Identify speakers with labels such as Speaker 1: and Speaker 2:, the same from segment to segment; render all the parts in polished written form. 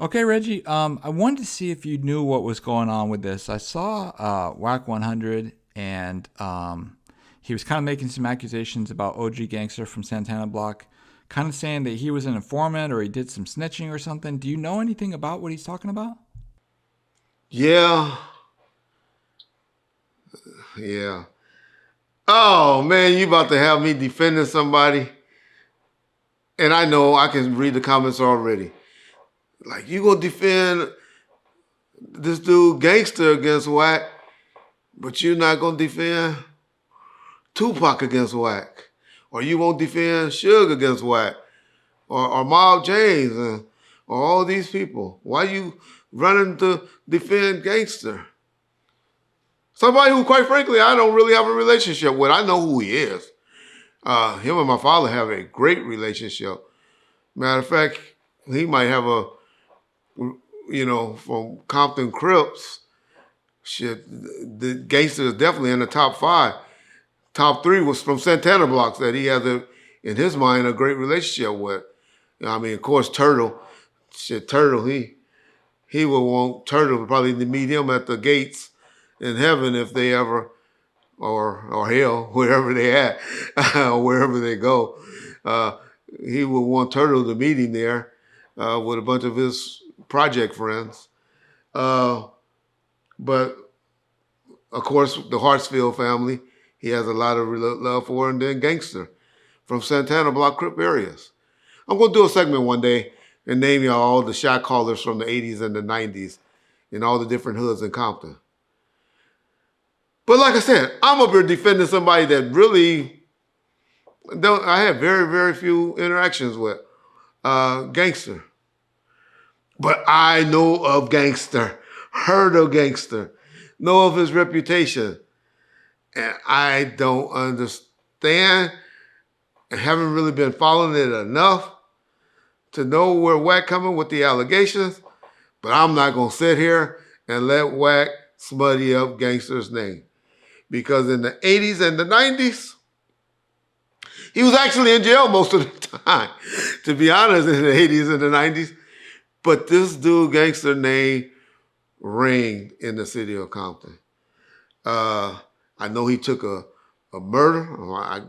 Speaker 1: Okay, Reggie. I wanted to see if you knew what was going on with this. I saw Wack 100, and he was kind of making some accusations about OG Gangster from Santana Block, kind of saying that he was an informant or he did some snitching or something. Do you know anything about what he's talking about?
Speaker 2: Yeah, yeah. Oh man, you about to have me defending somebody, and I know I can read the comments already. Like you gonna defend this dude Gangster against Wack, but you're not gonna defend Tupac against Wack, or you won't defend Suge against Wack, or Mob James, or all these people. Why you running to defend Gangster? Somebody who, quite frankly, I don't really have a relationship with. I know who he is. Him and my father have a great relationship. Matter of fact, he might have from Compton Crips. Shit, the Gangster is definitely in the top five. Top three was from Santana Blocks that he has, in his mind, a great relationship with. I mean, of course, Turtle. Shit, Turtle, he would want Turtle probably to meet him at the gates in heaven if they ever, or hell, wherever they at, or wherever they go. He would want Turtle to meet him there with a bunch of his project friends. But of course, the Hartsfield family, he has a lot of love for, and then Gangster from Santana Block Crip areas. I'm going to do a segment one day and name y'all all the shot callers from the 80s and the 90s in all the different hoods in Compton. But like I said, I'm up here defending somebody that really I have very, very few interactions with. Gangster. But I know of Gangster, heard of Gangster, know of his reputation. And I don't understand and haven't really been following it enough to know where Wack coming with the allegations. But I'm not going to sit here and let Wack smuddy up Gangster's name. Because in the 80s and the 90s, he was actually in jail most of the time, to be honest, in the 80s and the 90s. But this dude, Gangster name, reigned in the city of Compton. I know he took a murder. I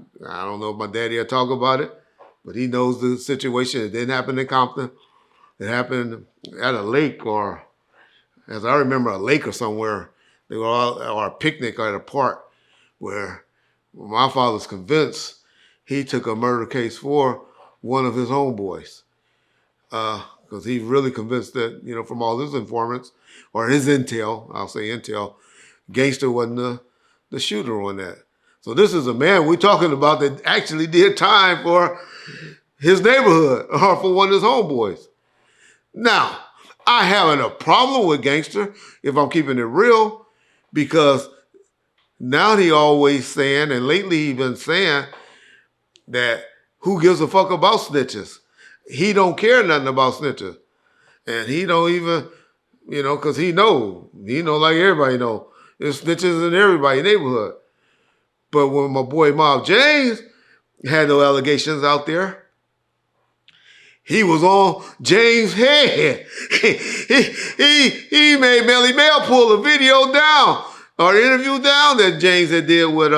Speaker 2: don't know if my daddy will talk about it, but he knows the situation. It didn't happen in Compton. It happened at a lake, or as I remember, a lake or somewhere. They were all, or a picnic at a park where my father's convinced he took a murder case for one of his homeboys. Because he's really convinced that, from all his informants, or his intel, I'll say intel, Gangster wasn't the shooter on that. So this is a man we're talking about that actually did time for his neighborhood or for one of his homeboys. Now, I haven't a problem with Gangster, if I'm keeping it real, because now he always saying, and lately he been saying, that who gives a fuck about snitches? He don't care nothing about snitches. And he don't even, because he know like everybody know, there's snitches in everybody's neighborhood. But when my boy Mob James had no allegations out there, he was on James' head. he made Melly Mel pull a video down, or interview down, that James had did with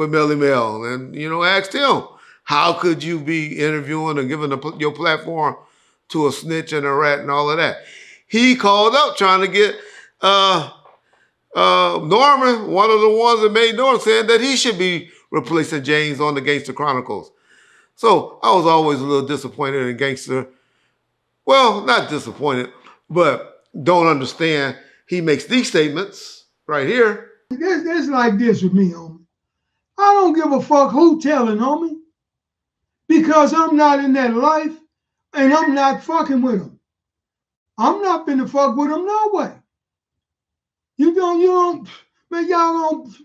Speaker 2: Melly Mel, and asked him, how could you be interviewing and giving your platform to a snitch and a rat and all of that? He called up trying to get Norman, one of the ones that made Norman, saying that he should be replacing James on the Gangster Chronicles. So I was always a little disappointed in Gangster. Well, not disappointed, but don't understand. He makes these statements right here.
Speaker 3: It's like this with me, homie. I don't give a fuck who telling, homie, because I'm not in that life and I'm not fucking with them. I'm not finna fuck with them no way. You don't, man, y'all don't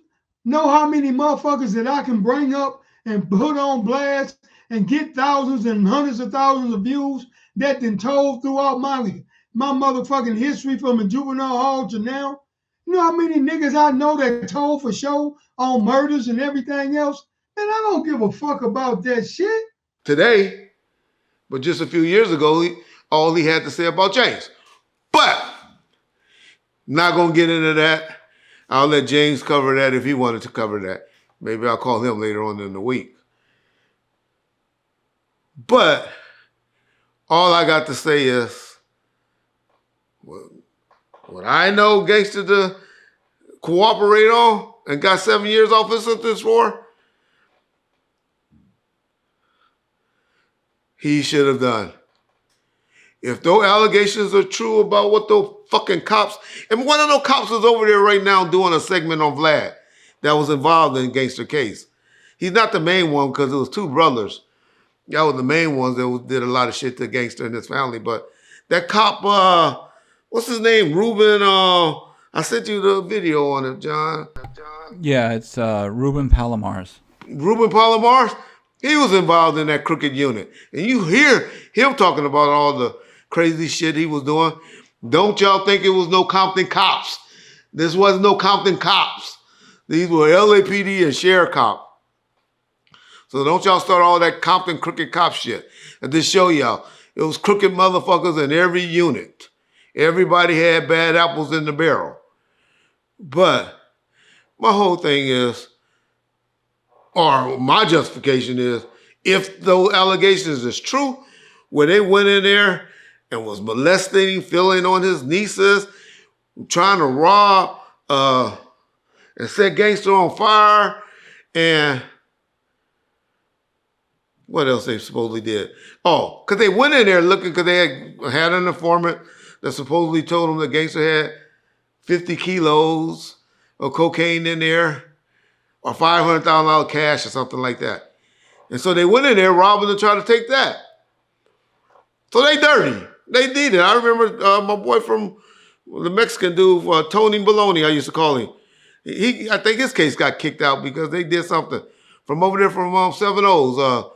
Speaker 3: know how many motherfuckers that I can bring up and put on blast and get thousands and hundreds of thousands of views that been told throughout my motherfucking history from a juvenile hall to now. You know how many niggas I know that told for show on murders and everything else? And I don't give a fuck about that shit.
Speaker 2: Today, but just a few years ago, all he had to say about James. But not going to get into that. I'll let James cover that if he wanted to cover that. Maybe I'll call him later on in the week. But all I got to say is, what I know Gangster to cooperate on and got 7 years off his sentence for, he should have done. If those allegations are true about what those fucking cops, and one of those cops is over there right now doing a segment on Vlad that was involved in Gangster case. He's not the main one because it was two brothers. That was the main ones that did a lot of shit to Gangster and his family. But that cop, what's his name? Ruben, I sent you the video on it, John.
Speaker 1: Yeah, it's Ruben Palomares.
Speaker 2: Ruben Palomares, he was involved in that crooked unit. And you hear him talking about all the crazy shit he was doing. Don't y'all think it was no Compton cops. This wasn't no Compton cops. These were LAPD and sheriff cops. So don't y'all start all that Compton crooked cop shit. And just show y'all, it was crooked motherfuckers in every unit. Everybody had bad apples in the barrel. But my whole thing is, or my justification is, if those allegations is true, where they went in there and was molesting, filling on his nieces, trying to rob, and set Gangster on fire, and what else they supposedly did? Oh, because they went in there looking, because they had an informant that supposedly told them the Gangster had 50 kilos of cocaine in there, or $500,000 cash or something like that. And so they went in there robbing to try to take that. So they dirty. They did it. I remember my boy from the Mexican dude, Tony Baloney, I used to call him. I think his case got kicked out because they did something. From over there from 7 O's,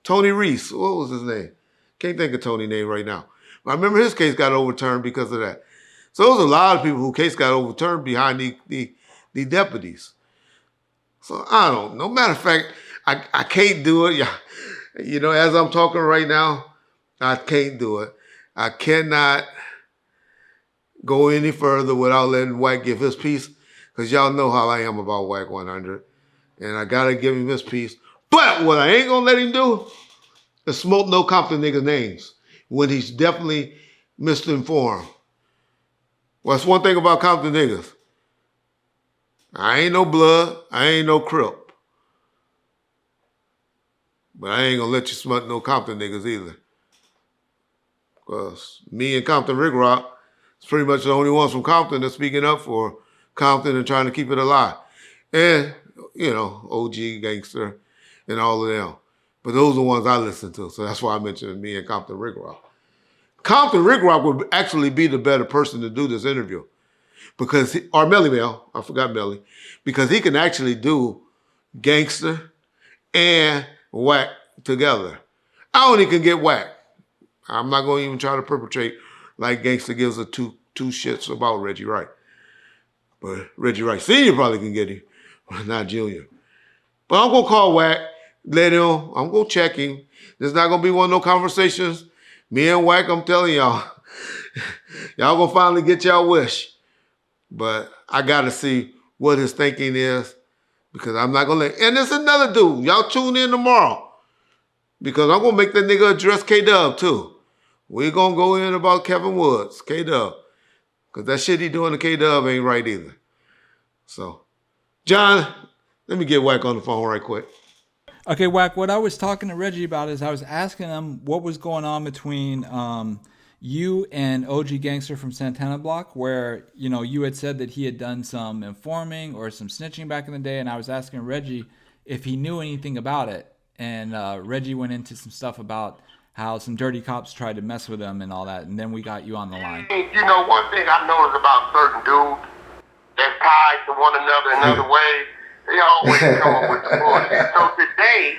Speaker 2: Tony Reese. What was his name? Can't think of Tony's name right now. But I remember his case got overturned because of that. So there was a lot of people whose case got overturned behind the deputies. So I don't know. Matter of fact, I can't do it. Yeah. You know, as I'm talking right now, I can't do it. I cannot go any further without letting Wack give his piece, because y'all know how I am about Wack 100. And I got to give him his piece. But what I ain't going to let him do is smoke no Compton niggas' names when he's definitely misinformed. Well, that's one thing about Compton niggas. I ain't no blood. I ain't no Crip. But I ain't going to let you smoke no Compton niggas either. Because me and Compton Rick Rock is pretty much the only ones from Compton that's speaking up for Compton and trying to keep it alive. And, you know, OG Gangster and all of them. But those are the ones I listen to. So that's why I mentioned me and Compton Rick Rock. Compton Rick Rock would actually be the better person to do this interview. Because, or Melly Mel, I forgot Melly. Because he can actually do Gangster and Wack together. I only can get Wack. I'm not going to even try to perpetrate like Gangster gives a two shits about Reggie Wright. But Reggie Wright Sr. probably can get him, but not Junior. But I'm going to call Wack, let him, I'm going to check him. There's not going to be one of those conversations. Me and Wack, I'm telling y'all, y'all going to finally get y'all wish. But I got to see what his thinking is, because I'm not going to let, and there's another dude. Y'all tune in tomorrow, because I'm going to make that nigga address K-Dub too. We're going to go in about Kevin Woods, K-Dub. Because that shit he doing to K-Dub ain't right either. So, John, let me get Wack on the phone right quick.
Speaker 1: Okay, Wack, what I was talking to Reggie about is I was asking him what was going on between you and OG Gangster from Santana Block, where, you know, you had said that he had done some informing or some snitching back in the day, and I was asking Reggie if he knew anything about it. And Reggie went into some stuff about how some dirty cops tried to mess with him and all that, and then we got you on the line.
Speaker 4: You know, one thing I noticed about certain dudes that's tied to one another in other ways, they always come up with the bullshit. So today,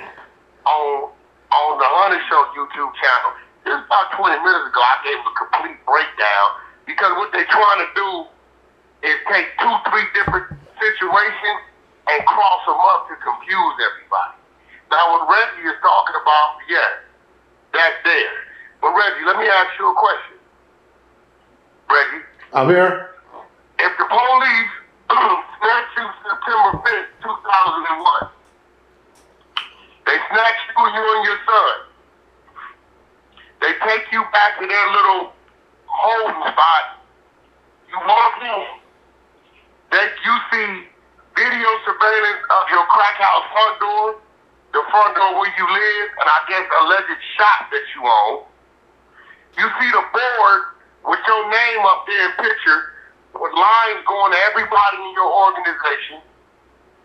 Speaker 4: on the Honey Show YouTube channel, just about 20 minutes ago, I gave a complete breakdown, because what they're trying to do is take 2-3 different situations and cross them up to confuse everybody. Now, what Reggie is talking about, yes, that's there. But But Reggie, let me ask you a question. Reggie.
Speaker 2: I'm here.
Speaker 4: If the police snatch you September 5th, 2001, they snatch you and your son. They take you back to their little holding spot. You walk in. You see video surveillance of your crack house front door, the front door where you live, and I guess alleged shop that you own. You see the board with your name up there in picture, with lines going to everybody in your organization,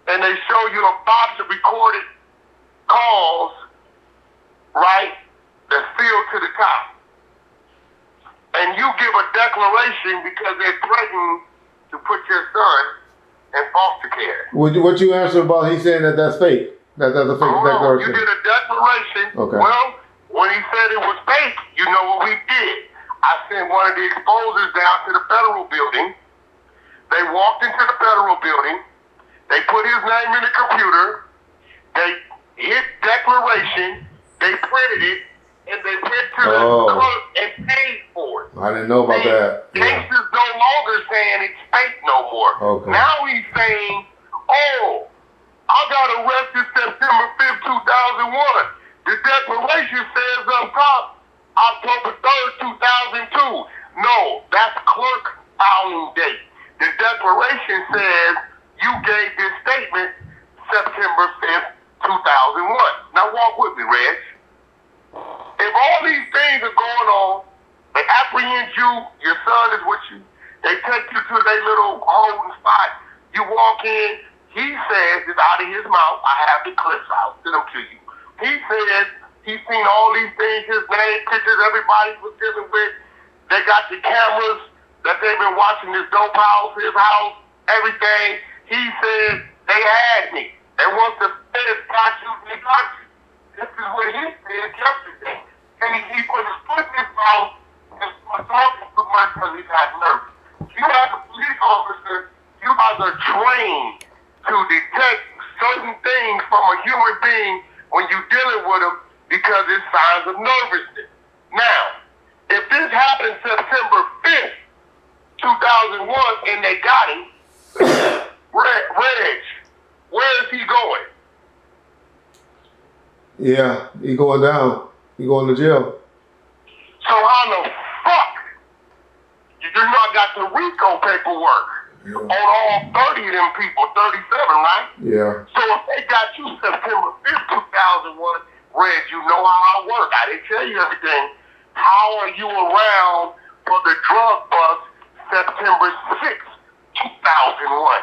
Speaker 4: and they show you a box of recorded calls, right, that's sealed to the top. And you give a declaration because they're threatening to put your son in foster care.
Speaker 2: What you answer about he saying that that's fake? That's a fake declaration?
Speaker 4: You did a declaration.
Speaker 2: Okay.
Speaker 4: Well, when he said it was fake, you know what we did. I sent one of the exposers down to the federal building. They walked into the federal building. They put his name in the computer. They hit declaration. They printed it. And they went to the clerk and paid for it.
Speaker 2: I didn't know about that.
Speaker 4: Gangster's no longer saying it's fake no more.
Speaker 2: Okay.
Speaker 4: Now he's saying, oh, I got arrested September 5th, 2001. The declaration says up top, October 3rd, 2002. No, that's clerk filing date. The declaration says you gave this statement September 5th, 2001. Now walk with me, Reg. If all these things are going on, they apprehend you, your son is with you, they take you to their little holding spot, you walk in, he says, it's out of his mouth, I have the clips, I'll send them to you. He says he's seen all these things, his name, pictures, everybody was dealing with, they got the cameras that they've been watching his dope house, his house, everything. He said, they had me. And once the feds got you, they got you. This is what he said yesterday. And he put his foot in his mouth and was talking too much because he got nervous. You as a police officer, you guys are trained to detect certain things from a human being when you're dealing with them because it's signs of nervousness. Now, if this happened September 5th, 2001, and they got him, Reg, where is he going?
Speaker 2: Yeah, he going down. He going to jail.
Speaker 4: So how the fuck? You know I got the RICO paperwork on all 30 of them people, 37, right?
Speaker 2: Yeah.
Speaker 4: So if they got you September 5th, 2001, Reg, you know how I work. I didn't tell you everything. How are you around for the drug bust September 6th, 2001?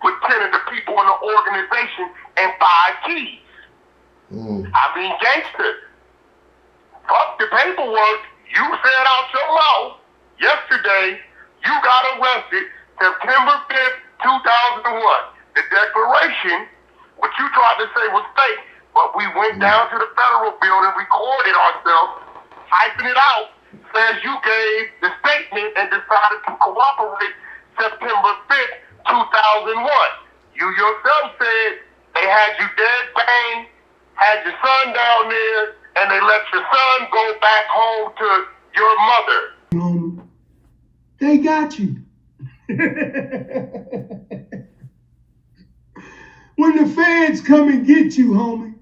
Speaker 4: With 10 of the people in the organization and 5 keys. I mean, gangster. Fuck the paperwork. You said out your mouth yesterday you got arrested September 5th, 2001. The declaration, what you tried to say was fake, but we went down to the federal building, recorded ourselves, typing it out, says you gave the statement and decided to cooperate September 5th, 2001. You yourself said they had you dead bang, had your son down there, and they let your son go back home to your mother.
Speaker 3: They got you. When the feds come and get you, homie,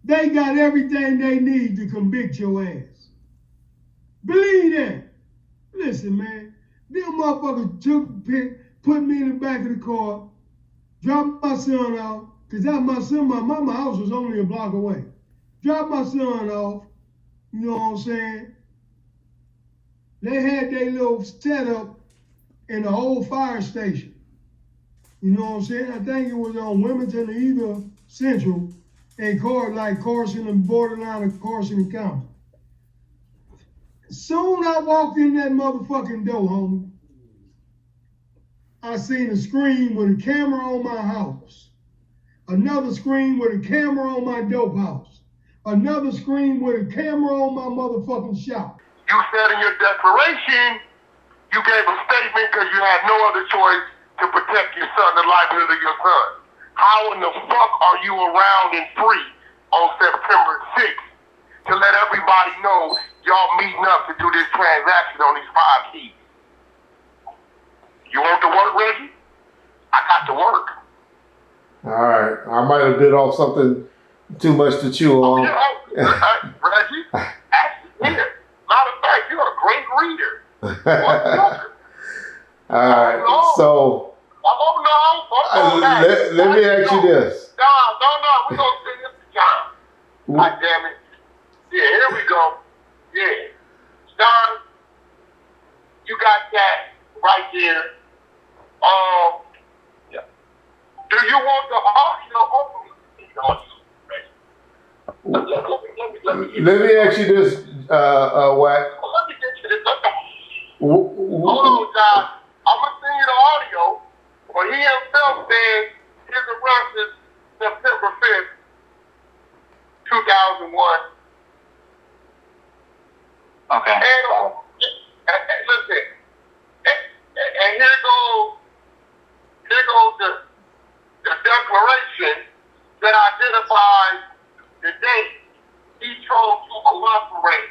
Speaker 3: they got everything they need to convict your ass. Believe that. Listen, man, them motherfuckers put me in the back of the car, dropped my son off, because my mama house was only a block away. Dropped my son off, you know what I'm saying? They had their little setup in the whole fire station. You know what I'm saying? I think it was on Wilmington or either Central and Carson and borderline of Carson County. Soon I walked in that motherfucking door, homie. I seen a screen with a camera on my house. Another screen with a camera on my dope house. Another screen with a camera on my motherfucking shop.
Speaker 4: You said in your declaration, you gave a statement because you had no other choice to protect your son, the livelihood of your son. How in the fuck are you around and free on September 6th to let everybody know y'all meeting up to do this transaction on these 5 keys. You want to work, Reggie? I got to work.
Speaker 2: All right. I might have bit off something too much to chew on.
Speaker 4: Reggie, actually, here. Matter of fact, you're a great reader.
Speaker 2: All right. So let me ask you this.
Speaker 4: No, we're going to send this to John. God damn it. Yeah, here we go. Yeah. John, you got that right there. Yeah. Do you want the audio open?
Speaker 2: Let me ask you this, Wack.
Speaker 4: Let me get you this. Hold on, John. I'm going to send you the audio. But he himself said his arrest is September 5th, 2001. Okay. And listen, and here goes the declaration that identifies the date he chose to cooperate,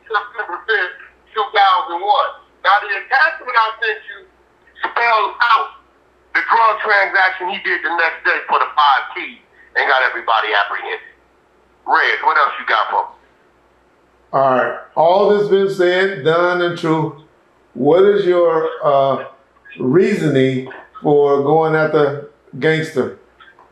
Speaker 4: September 5th, 2001. Now the attachment I sent you spells out the drug transaction he did the next day for the 5 keys and got everybody apprehended. Reg, what else you got for me?
Speaker 2: All right. All this been said, done, and true. What is your reasoning for going after Gangster?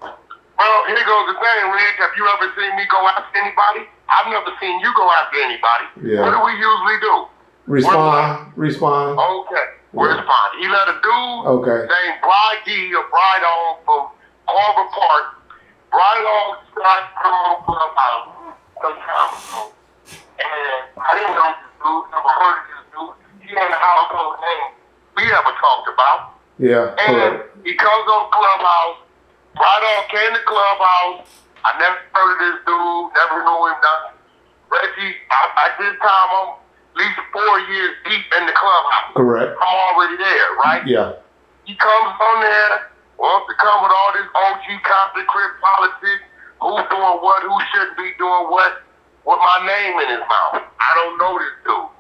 Speaker 4: Well, here goes the thing, Reg. Have you ever seen me go after anybody? I've never seen you go after anybody.
Speaker 2: Yeah.
Speaker 4: What do we usually do?
Speaker 2: Respond.
Speaker 4: Okay. Respond. He let a dude named Bride D or Bride On from Carver Park. Bride On started from Clubhouse some time ago. And I didn't know this dude, never heard of this dude. He ain't a household name we ever talked about.
Speaker 2: Yeah.
Speaker 4: And he comes on Clubhouse. Bride On came to Clubhouse. I never heard of this dude, never knew him, nothing. Reggie, at this time, I'm at least 4 years deep in the Clubhouse.
Speaker 2: Correct.
Speaker 4: I'm already there, right?
Speaker 2: Yeah.
Speaker 4: He comes on there, wants to come with all this OG Compton crib politics, who's doing what, who shouldn't be doing what, with my name in his mouth. I don't know this dude.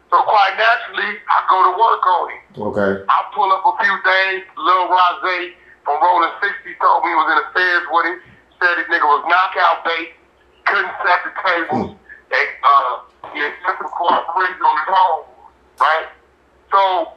Speaker 4: So quite naturally, I go to work on him.
Speaker 2: Okay.
Speaker 4: I pull up a few things. Lil Rosé from Rolling 60 told me he was in the feds with him. Said this nigga was knockout bait. Couldn't set the tables. He accepted cooperation on his own, right? So,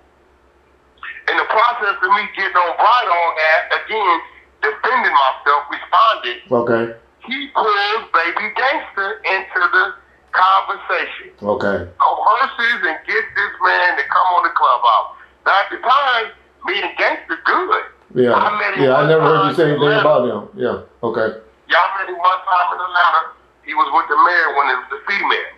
Speaker 4: in the process of me getting on Bride On that, again, defending myself, responded.
Speaker 2: Okay.
Speaker 4: He pulls Baby Gangster into the conversation.
Speaker 2: Okay.
Speaker 4: Coerces and gets this man to come on the Clubhouse. Now, at the time, me and Gangster good.
Speaker 2: Yeah. I never heard you say anything about him. Yeah. Okay.
Speaker 4: Y'all met him one time in Atlanta. He was with the mayor when it was the female.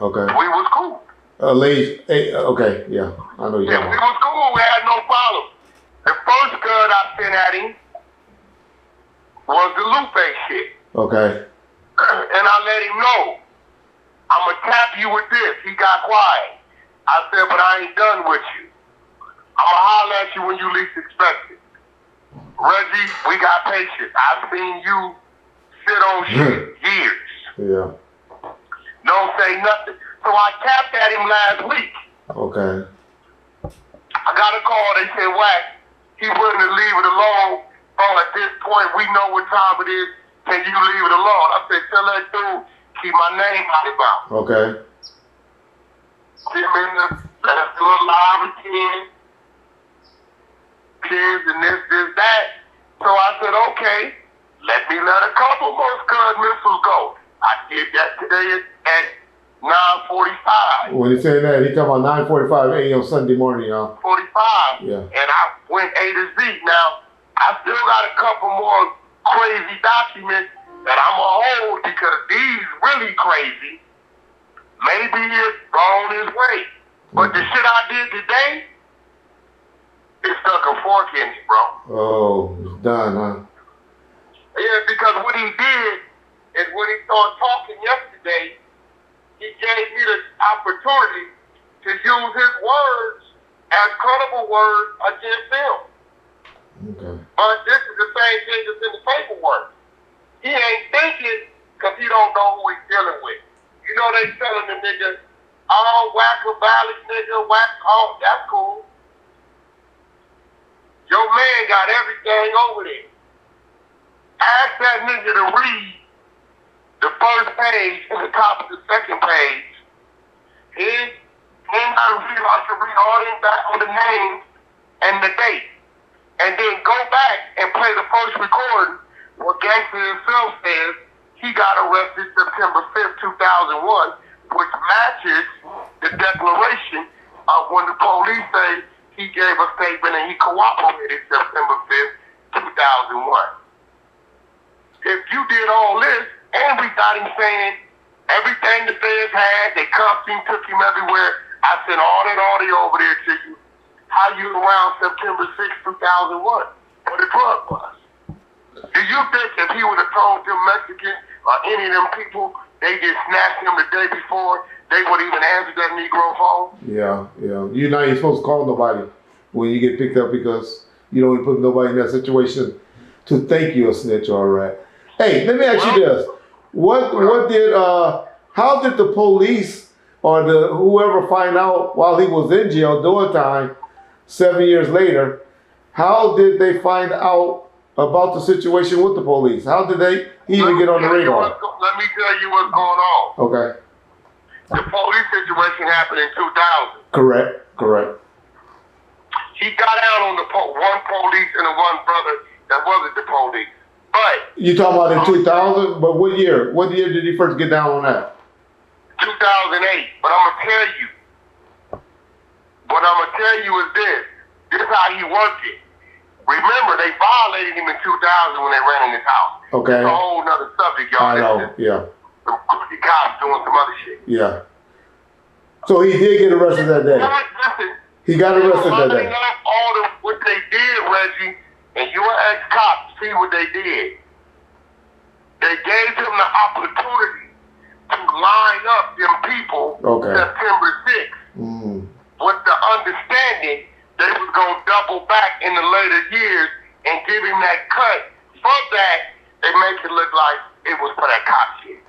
Speaker 2: Okay.
Speaker 4: We was cool.
Speaker 2: Okay. Yeah. I know you.
Speaker 4: Yeah, we was cool. We had no problem. The first gun I sent at him was the Lupe shit.
Speaker 2: Okay.
Speaker 4: And I let him know, I'm going to tap you with this. He got quiet. I said, but I ain't done with you. I'm going to holler at you when you least expect it. Reggie, we got patience. I've seen you sit on shit years.
Speaker 2: Yeah.
Speaker 4: Don't say nothing. So I tapped at him last week.
Speaker 2: Okay.
Speaker 4: I got a call. They said, Wack, he willing to leave it alone. Oh, at this point, we know what time it is. Can you leave it alone? I said, tell that dude, keep my name out of his mouth.
Speaker 2: Okay.
Speaker 4: See him in the let's do a live again. Kids and this, that. So I said, okay, let me let a couple more Scud missiles go. I did that today at 9:45.
Speaker 2: When he's saying that, he talking about 9:45 a.m. Sunday morning, y'all.
Speaker 4: 45.
Speaker 2: Yeah.
Speaker 4: And I went A to Z. Now, I still got a couple more crazy documents that I'm going to hold because these really crazy. Maybe it's gone his way. But the shit I did today, it stuck a fork in me, bro.
Speaker 2: Oh, it's done, huh?
Speaker 4: Yeah, because what he did is when he started talking yesterday, he gave me the opportunity to use his words as credible words against him.
Speaker 2: Okay.
Speaker 4: But this is the same thing that's in the paperwork. He ain't thinking because he don't know who he's dealing with. You know they telling the nigga, oh, Wack a valid nigga, Wack, oh, that's cool. Your man got everything over there. Ask that nigga to read the first page and the top of the second page. He ain't got to read, I should read all them back on the names and the date. And then go back and play the first recording where Gangster himself says he got arrested September 5th, 2001, which matches the declaration of when the police say he gave a statement and he cooperated September 5th, 2001. If you did all this, and we got him saying everything the feds had, they cuffed him, took him everywhere. I sent all that audio over there to you. How you around September 6th, 2001 for the drug bust? Do you think if he would have told them Mexicans or any of them people they just snatched him the day before, they would even answer that Negro phone?
Speaker 2: Yeah. You're not even supposed to call nobody when you get picked up because you don't even put nobody in that situation to think you're a snitch or a rat. Hey, let me ask you this. How did the police or whoever find out while he was in jail doing time 7 years later, how did they find out about the situation with the police? How did they even get on the radar?
Speaker 4: Let me tell you what's going on.
Speaker 2: Okay.
Speaker 4: The police situation happened in 2000.
Speaker 2: Correct.
Speaker 4: He got out on the one police and the one brother that wasn't the police. But
Speaker 2: you talking about in 2000? But what year? What year did he first get down on that?
Speaker 4: 2008. But I'm gonna tell you. What I'm gonna tell you is this. This is how he worked it. Remember, they violated him in 2000 when they ran in his house.
Speaker 2: Okay.
Speaker 4: It's a whole nother subject, y'all.
Speaker 2: I know. Yeah.
Speaker 4: Some crooked cops doing some other shit.
Speaker 2: Yeah. So he did get arrested that day.
Speaker 4: Listen,
Speaker 2: He got arrested that day.
Speaker 4: What they did, Reggie, and you ex-cops see what they did. They gave him the opportunity to line up them people September 6th with the understanding they was going to double back in the later years and give him that cut. For that, they make it look like it was for that cop shit.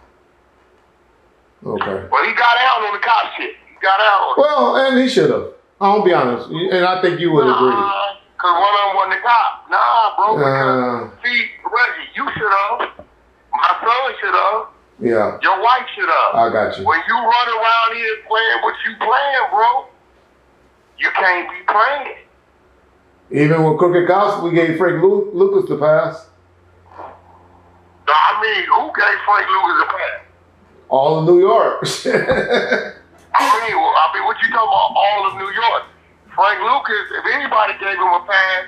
Speaker 2: Okay.
Speaker 4: Well, he got out on the cop shit. He got out on it.
Speaker 2: Well, and he should have. I'll be honest. And I think you would agree.
Speaker 4: Because one of them wasn't the cop. Nah, bro. Because, see, Reggie, you should have. My son should have.
Speaker 2: Yeah.
Speaker 4: Your wife should have.
Speaker 2: I got you.
Speaker 4: When you run around here playing what you playing, bro, you can't be playing.
Speaker 2: Even with crooked cops, we gave Frank Lucas the pass.
Speaker 4: No, I mean, who gave Frank Lucas a pass?
Speaker 2: All of New York.
Speaker 4: I mean, what you talking about? All of New York. Frank Lucas, if anybody gave him a pass,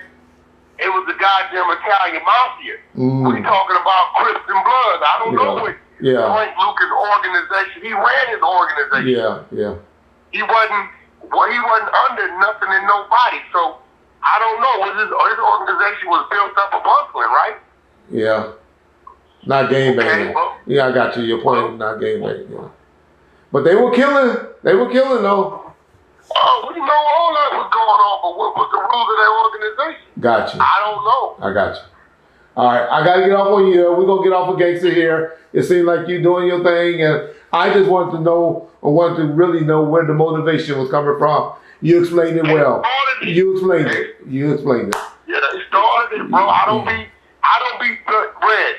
Speaker 4: it was the goddamn Italian mafia. We talking about Crips and Bloods. I don't know what Frank Lucas' organization. He ran his organization.
Speaker 2: Yeah.
Speaker 4: He wasn't under nothing and nobody. So I don't know. His organization was built up of hustling, right?
Speaker 2: Yeah. Not game banging.
Speaker 4: Okay, well,
Speaker 2: yeah, I got you. Your point is not game banging. Yeah. But they were killing. They were killing though.
Speaker 4: Oh, we know all that was going on, but what was the rules of their organization?
Speaker 2: Got you.
Speaker 4: I don't know.
Speaker 2: I got you. All right, I got to get off on you. We're going to get off of Gangster here. It seemed like you doing your thing, and I just wanted to know, I wanted to really know where the motivation was coming from. You explained it well. You explained it.
Speaker 4: Yeah, it started it, bro. I don't be Reg.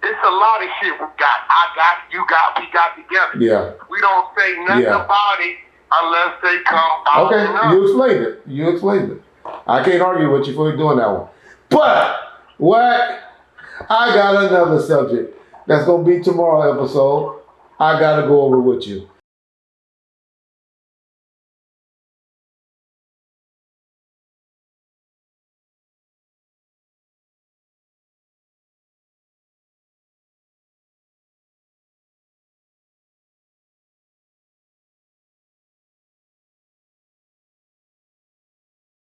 Speaker 4: It's a lot of shit we got. I got, you got, we got together.
Speaker 2: Yeah.
Speaker 4: We don't say nothing about it unless they come out.
Speaker 2: Okay, you explained it. I can't argue with you for doing that one. But, Wack, I got another subject that's going to be tomorrow's episode. I got to go over with you.